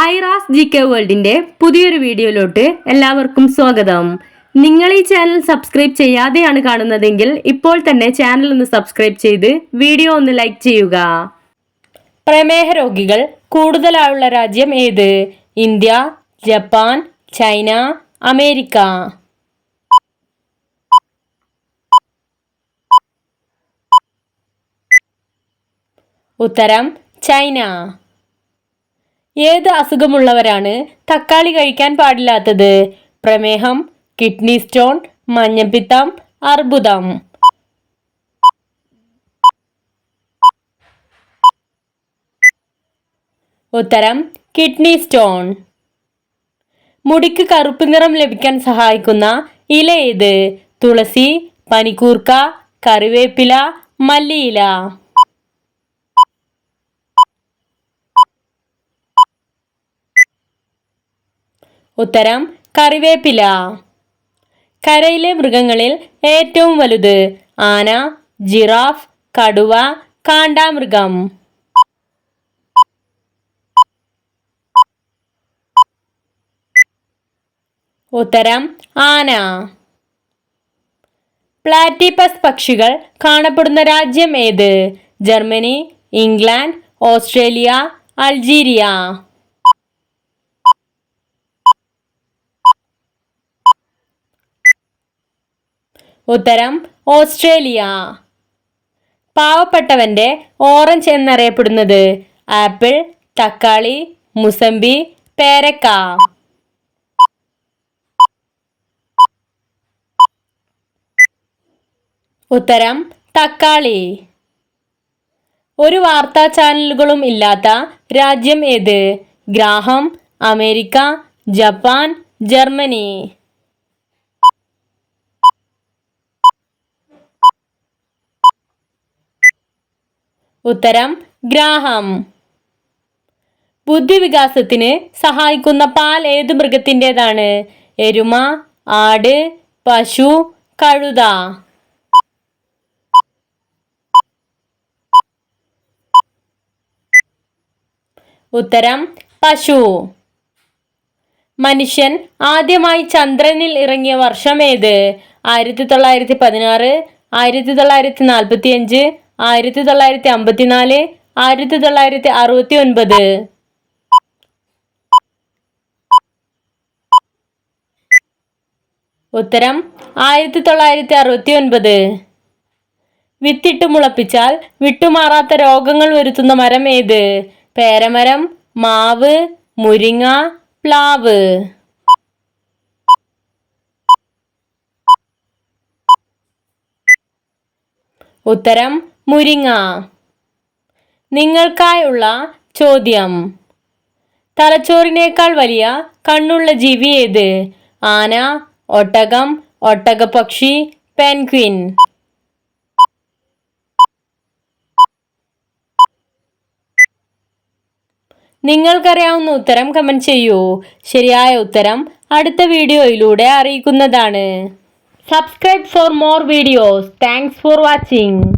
Aira's GK വേൾഡിന്റെ പുതിയൊരു വീഡിയോയിലോട്ട് എല്ലാവർക്കും സ്വാഗതം. നിങ്ങൾ ഈ ചാനൽ സബ്സ്ക്രൈബ് ചെയ്യാതെയാണ് കാണുന്നതെങ്കിൽ ഇപ്പോൾ തന്നെ ചാനൽ ഒന്ന് സബ്സ്ക്രൈബ് ചെയ്ത് വീഡിയോ ഒന്ന് ലൈക്ക് ചെയ്യുക. പ്രമേഹ രോഗികൾ കൂടുതലായുള്ള രാജ്യം ഏത്? India, Japan, China, America. ഉത്തരം ചൈന. ഏത് അസുഖമുള്ളവരാണ് തക്കാളി കഴിക്കാൻ പാടില്ലാത്തത്? പ്രമേഹം, കിഡ്നി സ്റ്റോൺ, മഞ്ഞപ്പിത്തം, അർബുദം. ഉത്തരം കിഡ്നി സ്റ്റോൺ. മുടിക്ക് കറുപ്പ് നിറം ലഭിക്കാൻ സഹായിക്കുന്ന ഇല ഏത്? തുളസി, പനിക്കൂർക്ക, കറിവേപ്പില, മല്ലിയില. ഉത്തരം കറിവേപ്പില. കരയിലെ മൃഗങ്ങളിൽ ഏറ്റവും വലുത്? ആന, ജിറാഫ്, കടുവ, കാണ്ടാമൃഗം. ഉത്തരം ആന. പ്ലാറ്റിപ്പസ് പക്ഷികൾ കാണപ്പെടുന്ന രാജ്യം ഏത്? Germany, England, Australia, Algeria. ഉത്തരം ഓസ്ട്രേലിയ. പാവപ്പെട്ടവന്റെ ഓറഞ്ച് എന്നറിയപ്പെടുന്നത്? ആപ്പിൾ, തക്കാളി, മുസമ്പി, പേരക്ക. ഉത്തരം തക്കാളി. ഒരു വാർത്താ ചാനലുകളും ഇല്ലാത്ത രാജ്യം ഏത്? ഗ്രാഹം, അമേരിക്ക, ജപ്പാൻ, ജർമ്മനി. ഉത്തരം ഗ്രാഹം. ബുദ്ധിവികാസത്തിന് സഹായിക്കുന്ന പാൽ ഏത് മൃഗത്തിൻ്റെതാണ്? എരുമ, ആട്, പശു, കഴുത. ഉത്തരം പശു. മനുഷ്യൻ ആദ്യമായി ചന്ദ്രനിൽ ഇറങ്ങിയ വർഷം ഏത്? 1916, 1945, 1954, 1969. ഉത്തരം 1969. വിത്തിട്ട് മുളപ്പിച്ചാൽ വിട്ടുമാറാത്ത രോഗങ്ങൾ വരുത്തുന്ന മരം ഏത്? പേരമരം, മാവ്, മുരിങ്ങ, പ്ലാവ്. ഉത്തരം മുരിങ്ങ. നിങ്ങൾക്കായുള്ള ചോദ്യം: തലച്ചോറിനേക്കാൾ വലിയ കണ്ണുള്ള ജീവി ഏത്? ആന, ഒട്ടകം, ഒട്ടകപ്പക്ഷി, പെൻഗ്വിൻ. നിങ്ങൾക്കറിയാവുന്ന ഉത്തരം കമന്റ് ചെയ്യൂ. ശരിയായ ഉത്തരം അടുത്ത വീഡിയോയിലൂടെ അറിയിക്കുന്നതാണ്. Subscribe for more videos. Thanks for watching.